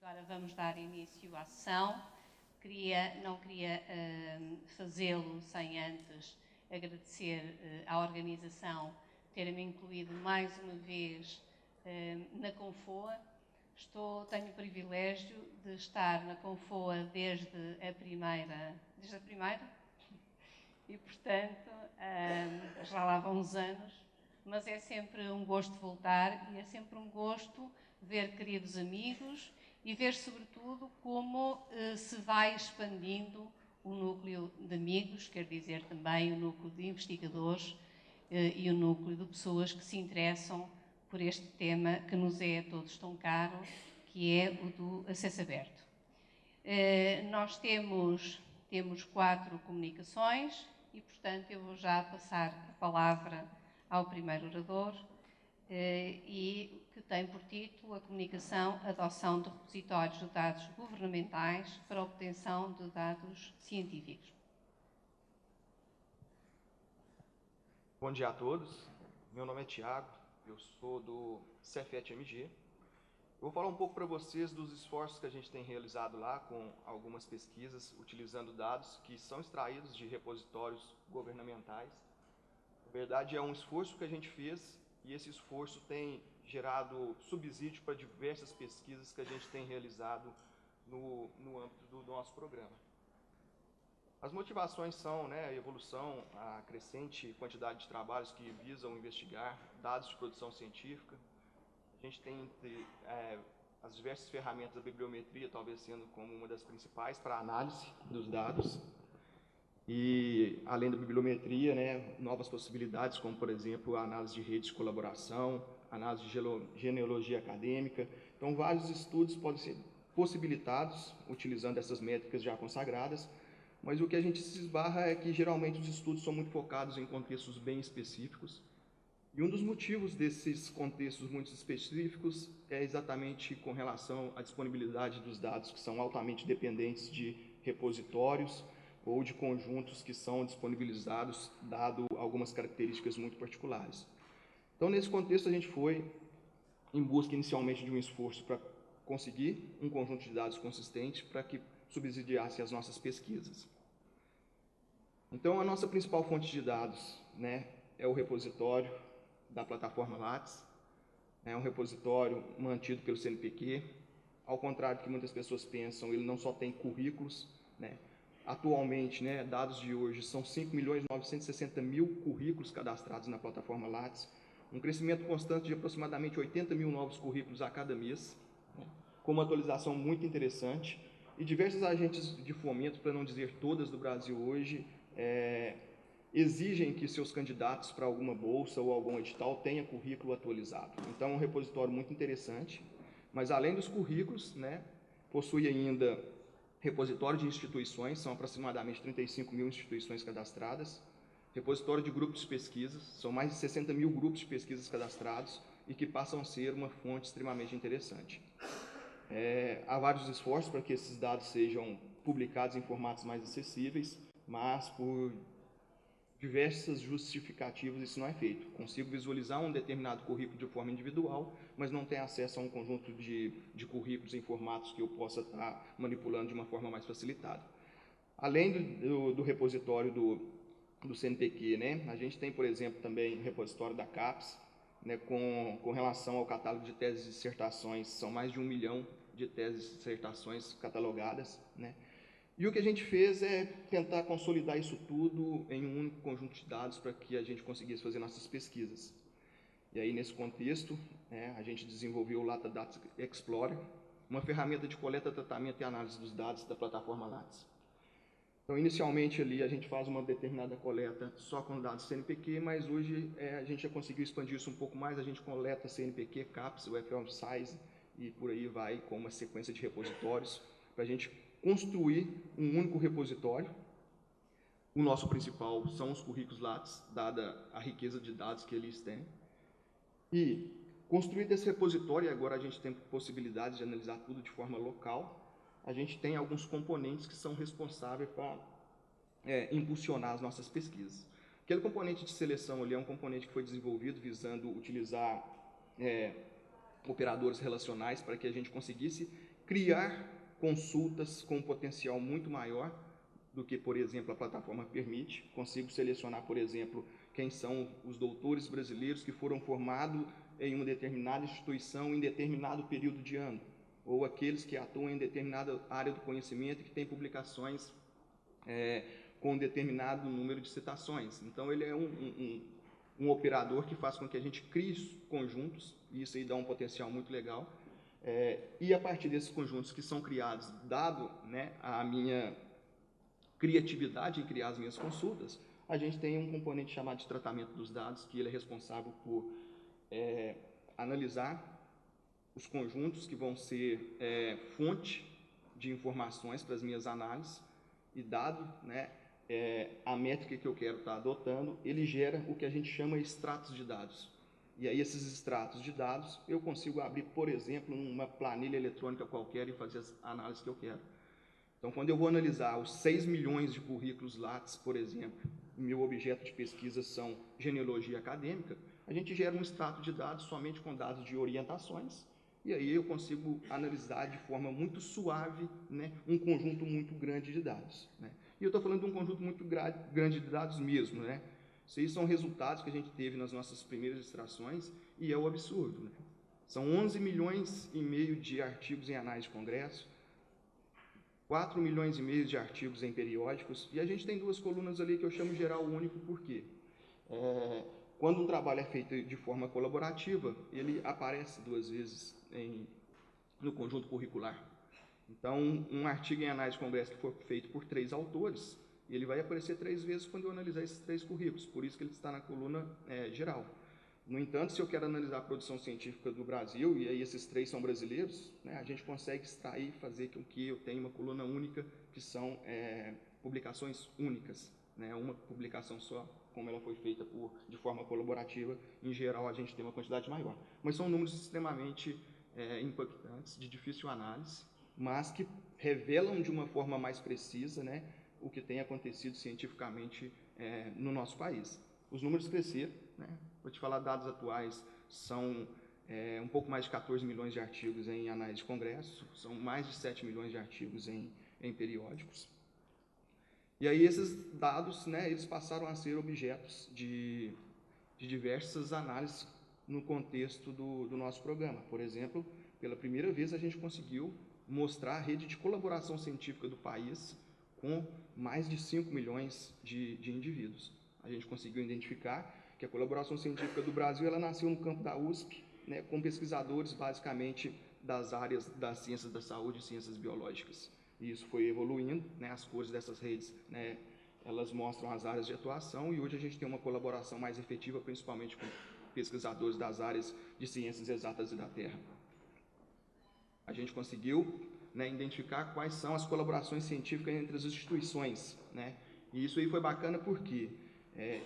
agora vamos dar início à sessão. Não queria fazê-lo sem antes agradecer à organização ter-me incluído mais uma vez na Confoa. Tenho o privilégio de estar na Confoa desde a primeira? E, portanto, já lá vão uns anos, mas é sempre um gosto voltar e é sempre um gosto ver queridos amigos e ver, sobretudo, como se vai expandindo o núcleo de amigos, quer dizer também o núcleo de investigadores e o núcleo de pessoas que se interessam por este tema que nos é a todos tão caro, que é o do acesso aberto. Nós temos 4 comunicações e, portanto, eu vou já passar a palavra ao primeiro orador, e que tem por título a comunicação Adoção de repositórios de dados governamentais para obtenção de dados científicos. Bom dia a todos, meu nome é Tiago, eu sou do Cefet-MG. Eu vou falar um pouco para vocês dos esforços que a gente tem realizado lá com algumas pesquisas, utilizando dados que são extraídos de repositórios governamentais. Na verdade, é um esforço que a gente fez e esse esforço tem gerado subsídio para diversas pesquisas que a gente tem realizado no âmbito do nosso programa. As motivações são a evolução, a crescente quantidade de trabalhos que visam investigar dados de produção científica. A gente tem as diversas ferramentas da bibliometria, talvez sendo como uma das principais para a análise dos dados. E, além da bibliometria, novas possibilidades, como, por exemplo, a análise de redes de colaboração, análise de genealogia acadêmica. Então, vários estudos podem ser possibilitados utilizando essas métricas já consagradas, mas o que a gente se esbarra é que, geralmente, os estudos são muito focados em contextos bem específicos. E um dos motivos desses contextos muito específicos é exatamente com relação à disponibilidade dos dados, que são altamente dependentes de repositórios ou de conjuntos que são disponibilizados, dado algumas características muito particulares. Então, nesse contexto, a gente foi em busca inicialmente de um esforço para conseguir um conjunto de dados consistente para que subsidiasse as nossas pesquisas. Então, a nossa principal fonte de dados é o repositório da plataforma Lattes. É um repositório mantido pelo CNPq. Ao contrário do que muitas pessoas pensam, ele não só tem currículos, Atualmente, dados de hoje, são 5.960.000 currículos cadastrados na plataforma Lattes, um crescimento constante de aproximadamente 80.000 novos currículos a cada mês, com uma atualização muito interessante, e diversos agentes de fomento, para não dizer todas do Brasil hoje, exigem que seus candidatos para alguma bolsa ou algum edital tenham currículo atualizado. Então, é um repositório muito interessante, mas além dos currículos, possui ainda repositório de instituições, são aproximadamente 35.000 instituições cadastradas, repositório de grupos de pesquisas, são mais de 60.000 grupos de pesquisas cadastrados e que passam a ser uma fonte extremamente interessante. Há vários esforços para que esses dados sejam publicados em formatos mais acessíveis, mas por diversas justificativas isso não é feito. Consigo visualizar um determinado currículo de forma individual, mas não tenho acesso a um conjunto de currículos em formatos que eu possa estar manipulando de uma forma mais facilitada. Além do repositório do CNPq, a gente tem, por exemplo, também o repositório da CAPES, com relação ao catálogo de teses e dissertações, são mais de 1 milhão de teses e dissertações catalogadas, E o que a gente fez é tentar consolidar isso tudo em um único conjunto de dados para que a gente conseguisse fazer nossas pesquisas. E aí, nesse contexto, a gente desenvolveu o Lata Data Explorer, uma ferramenta de coleta, tratamento e análise dos dados da plataforma Lattes. Então, inicialmente, ali, a gente faz uma determinada coleta só com dados CNPq, mas hoje a gente já conseguiu expandir isso um pouco mais, a gente coleta CNPq, CAPES, UFL Size, e por aí vai com uma sequência de repositórios, para a gente construir um único repositório. O nosso principal são os currículos Lattes, dada a riqueza de dados que eles têm. E, construído esse repositório, e agora a gente tem possibilidade de analisar tudo de forma local, a gente tem alguns componentes que são responsáveis para impulsionar as nossas pesquisas. Aquele componente de seleção ali é um componente que foi desenvolvido visando utilizar operadores relacionais para que a gente conseguisse criar consultas com um potencial muito maior do que, por exemplo, a plataforma permite. Consigo selecionar, por exemplo, quem são os doutores brasileiros que foram formados em uma determinada instituição em determinado período de ano, ou aqueles que atuam em determinada área do conhecimento e que têm publicações com um determinado número de citações. Então, ele é um operador que faz com que a gente crie conjuntos, e isso aí dá um potencial muito legal. E a partir desses conjuntos que são criados, dado, né, a minha criatividade em criar as minhas consultas, a gente tem um componente chamado de tratamento dos dados, que ele é responsável por analisar os conjuntos que vão ser fonte de informações para as minhas análises, e dado, né, a métrica que eu quero estar adotando, ele gera o que a gente chama de extratos de dados. E aí esses extratos de dados eu consigo abrir, por exemplo, numa planilha eletrônica qualquer e fazer as análises que eu quero. Então, quando eu vou analisar os 6 milhões de currículos Lattes, por exemplo, e meu objeto de pesquisa são genealogia acadêmica, a gente gera um extrato de dados somente com dados de orientações, e aí eu consigo analisar de forma muito suave, né, um conjunto muito grande de dados, né? E eu estou falando de um conjunto muito grande de dados mesmo, né? Isso aí são resultados que a gente teve nas nossas primeiras extrações, e é o absurdo, né? São 11 milhões e meio de artigos em anais de congresso, 4 milhões e meio de artigos em periódicos, e a gente tem duas colunas ali que eu chamo geral único, por quê? Quando um trabalho é feito de forma colaborativa, ele aparece 2 vezes no conjunto curricular. Então, um artigo em análise de congresso que for feito por 3 autores, ele vai aparecer 3 vezes quando eu analisar esses 3 currículos, por isso que ele está na coluna geral. No entanto, se eu quero analisar a produção científica do Brasil, e aí esses 3 são brasileiros, né, a gente consegue extrair e fazer com que eu tenha uma coluna única, que são publicações únicas, né, uma publicação só, como ela foi feita de forma colaborativa, em geral a gente tem uma quantidade maior. Mas são números extremamente impactantes, de difícil análise, mas que revelam de uma forma mais precisa, né, o que tem acontecido cientificamente no nosso país. Os números cresceram, né? Vou te falar, dados atuais são um pouco mais de 14 milhões de artigos em análise de congresso, são mais de 7 milhões de artigos em periódicos. E aí esses dados, né, eles passaram a ser objetos de diversas análises no contexto do nosso programa. Por exemplo, pela primeira vez a gente conseguiu mostrar a rede de colaboração científica do país com mais de 5 milhões de indivíduos. A gente conseguiu identificar que a colaboração científica do Brasil ela nasceu no campo da USP, né, com pesquisadores basicamente das áreas das ciências da saúde e ciências biológicas. E isso foi evoluindo, né, as cores dessas redes, né, elas mostram as áreas de atuação, e hoje a gente tem uma colaboração mais efetiva, principalmente com pesquisadores das áreas de ciências exatas e da Terra. A gente conseguiu, né, identificar quais são as colaborações científicas entre as instituições, né, e isso aí foi bacana porque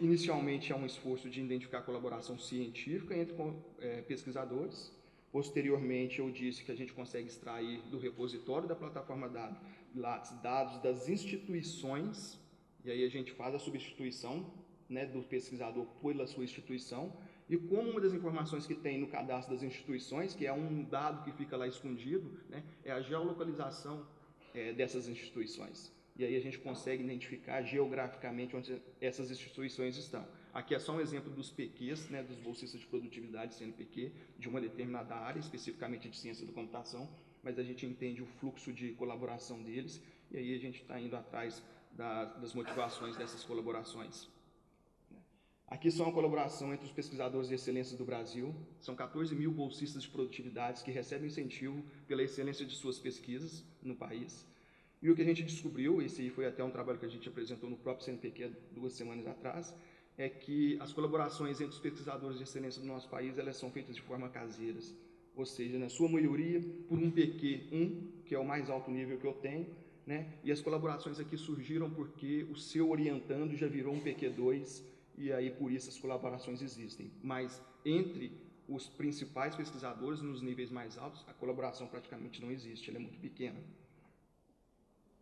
inicialmente é um esforço de identificar a colaboração científica entre pesquisadores. Posteriormente, eu disse que a gente consegue extrair do repositório da plataforma Lattes dados das instituições, e aí a gente faz a substituição, né, do pesquisador pela sua instituição, e como uma das informações que tem no cadastro das instituições, que é um dado que fica lá escondido, né, é a geolocalização dessas instituições. E aí a gente consegue identificar geograficamente onde essas instituições estão. Aqui é só um exemplo dos PQs, né, dos bolsistas de produtividade CNPq, de uma determinada área, especificamente de ciência da computação, mas a gente entende o fluxo de colaboração deles, e aí a gente está indo atrás das motivações dessas colaborações. Aqui são a colaboração entre os pesquisadores de excelência do Brasil, são 14 mil bolsistas de produtividade que recebem incentivo pela excelência de suas pesquisas no país. E o que a gente descobriu, esse aí foi até um trabalho que a gente apresentou no próprio CNPq há 2 semanas atrás, é que as colaborações entre os pesquisadores de excelência do nosso país, elas são feitas de forma caseiras, ou seja, na sua maioria, por um PQ1, que é o mais alto nível que eu tenho, né? E as colaborações aqui surgiram porque o seu orientando já virou um PQ2, e aí por isso as colaborações existem. Mas entre os principais pesquisadores, nos níveis mais altos, a colaboração praticamente não existe, ela é muito pequena.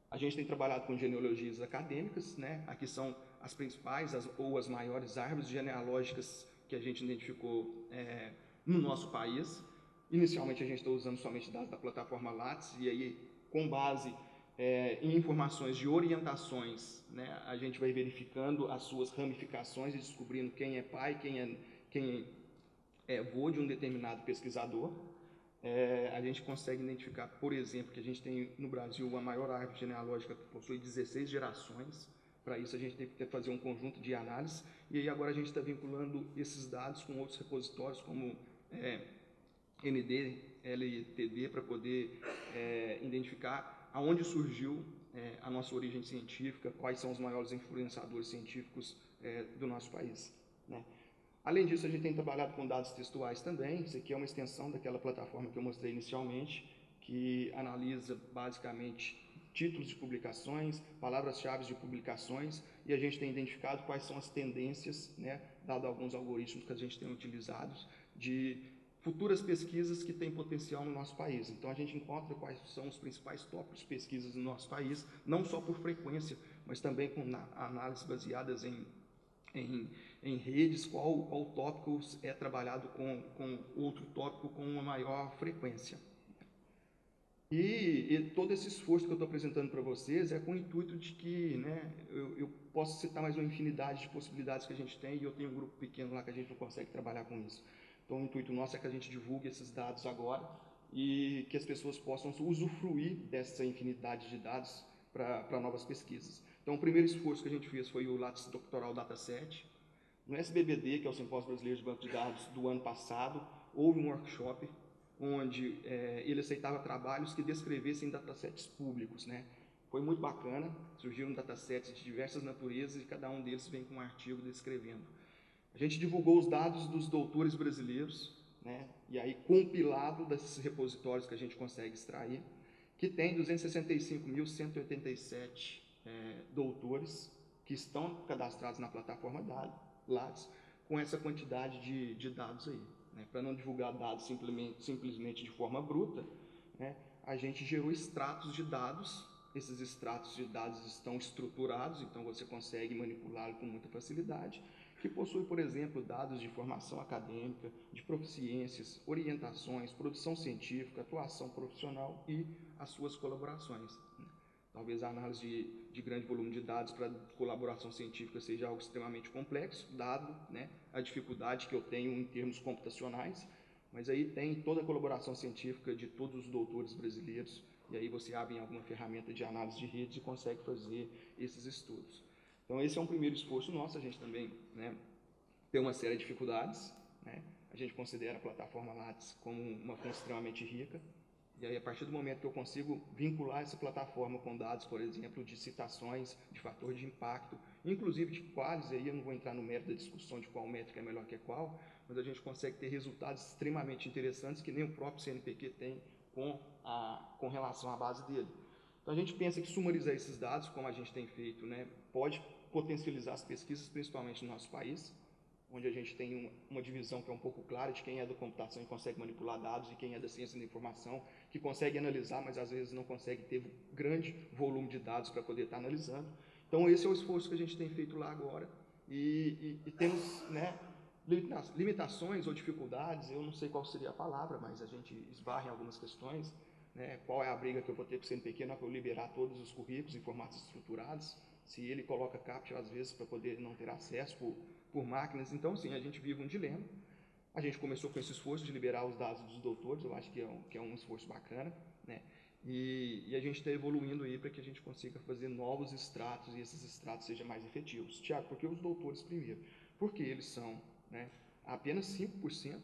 A gente tem trabalhado com genealogias acadêmicas, né? Aqui são as principais ou as maiores árvores genealógicas que a gente identificou no nosso país. Inicialmente a gente está usando somente dados da plataforma Lattes, e aí com base em informações de orientações, né, a gente vai verificando as suas ramificações e descobrindo quem é pai, quem é avô de um determinado pesquisador. A gente consegue identificar, por exemplo, que a gente tem no Brasil a maior árvore genealógica que possui 16 gerações. Para isso a gente tem que fazer um conjunto de análises, e aí agora a gente está vinculando esses dados com outros repositórios como ND, LTD, para poder identificar aonde surgiu a nossa origem científica, quais são os maiores influenciadores científicos do nosso país, né? Além disso, a gente tem trabalhado com dados textuais também. Isso aqui é uma extensão daquela plataforma que eu mostrei inicialmente, que analisa basicamente títulos de publicações, palavras-chave de publicações, e a gente tem identificado quais são as tendências, né, dado alguns algoritmos que a gente tem utilizado, de futuras pesquisas que têm potencial no nosso país. Então, a gente encontra quais são os principais tópicos de pesquisas no nosso país, não só por frequência, mas também com análises baseadas em redes, qual tópico é trabalhado com outro tópico com uma maior frequência. E todo esse esforço que eu estou apresentando para vocês é com o intuito de que, né, eu posso citar mais uma infinidade de possibilidades que a gente tem, e eu tenho um grupo pequeno lá que a gente não consegue trabalhar com isso. Então, o intuito nosso é que a gente divulgue esses dados agora e que as pessoas possam usufruir dessa infinidade de dados para novas pesquisas. Então, o primeiro esforço que a gente fez foi o Lattes Doctoral Dataset. No SBBD, que é o Simpósio Brasileiro de Banco de Dados do ano passado, houve um workshop onde ele aceitava trabalhos que descrevessem datasets públicos, né? Foi muito bacana, surgiram datasets de diversas naturezas e cada um deles vem com um artigo descrevendo. A gente divulgou os dados dos doutores brasileiros, né? E aí compilado desses repositórios que a gente consegue extrair, que tem 265.187 doutores que estão cadastrados na plataforma Lattes, com essa quantidade de dados aí, né? Para não divulgar dados simplesmente de forma bruta, né, a gente gerou extratos de dados. Esses extratos de dados estão estruturados, então você consegue manipulá-lo com muita facilidade, que possui, por exemplo, dados de formação acadêmica, de proficiências, orientações, produção científica, atuação profissional e as suas colaborações. Talvez a análise de grande volume de dados para colaboração científica seja algo extremamente complexo, dado, né, a dificuldade que eu tenho em termos computacionais, mas aí tem toda a colaboração científica de todos os doutores brasileiros, e aí você abre em alguma ferramenta de análise de redes e consegue fazer esses estudos. Então, esse é um primeiro esforço nosso. A gente também, né, tem uma série de dificuldades, né? A gente considera a plataforma Lattes como uma fonte extremamente rica, e aí, a partir do momento que eu consigo vincular essa plataforma com dados, por exemplo, de citações, de fator de impacto, inclusive de quais, aí eu não vou entrar no mérito da discussão de qual métrica é melhor que qual, mas a gente consegue ter resultados extremamente interessantes que nem o próprio CNPq tem com relação à base dele. Então, a gente pensa que sumarizar esses dados, como a gente tem feito, né, pode potencializar as pesquisas, principalmente no nosso país, onde a gente tem uma divisão que é um pouco clara de quem é da computação e consegue manipular dados e quem é da ciência da informação, que consegue analisar, mas às vezes não consegue ter grande volume de dados para poder estar analisando. Então, esse é o esforço que a gente tem feito lá agora, e temos, né, limitações ou dificuldades, eu não sei qual seria a palavra, mas a gente esbarra em algumas questões, né? Qual é a briga que eu vou ter com o CNPq na hora que eu liberar todos os currículos em formatos estruturados, se ele coloca captcha às vezes para poder não ter acesso por máquinas. Então, sim, a gente vive um dilema. A gente começou com esse esforço de liberar os dados dos doutores, eu acho que é um esforço bacana, né? E a gente está evoluindo aí para que a gente consiga fazer novos extratos e esses extratos sejam mais efetivos. Tiago, por que os doutores primeiro? Porque eles são, né, apenas 5%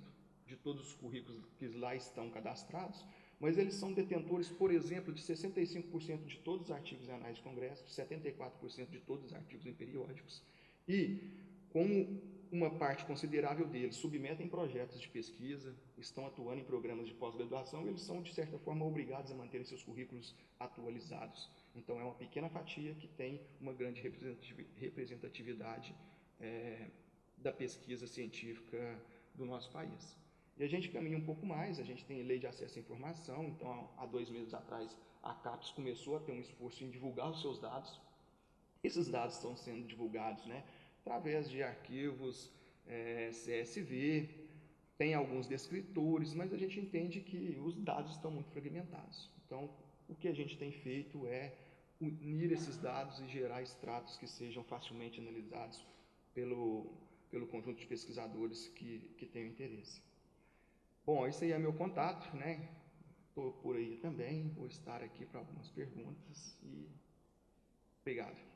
de todos os currículos que lá estão cadastrados, mas eles são detentores, por exemplo, de 65% de todos os artigos em anais de congresso, 74% de todos os artigos em periódicos, e como uma parte considerável deles submetem projetos de pesquisa, estão atuando em programas de pós-graduação, eles são, de certa forma, obrigados a manterem seus currículos atualizados. Então, é uma pequena fatia que tem uma grande representatividade da pesquisa científica do nosso país. E a gente caminha um pouco mais, a gente tem lei de acesso à informação, então, há 2 meses atrás, a CAPES começou a ter um esforço em divulgar os seus dados. Esses dados estão sendo divulgados, né, através de arquivos CSV, tem alguns descritores, mas a gente entende que os dados estão muito fragmentados. Então, o que a gente tem feito é unir esses dados e gerar extratos que sejam facilmente analisados pelo conjunto de pesquisadores que tenham interesse. Bom, esse aí é meu contato, né? Estou por aí também, vou estar aqui para algumas perguntas e obrigado.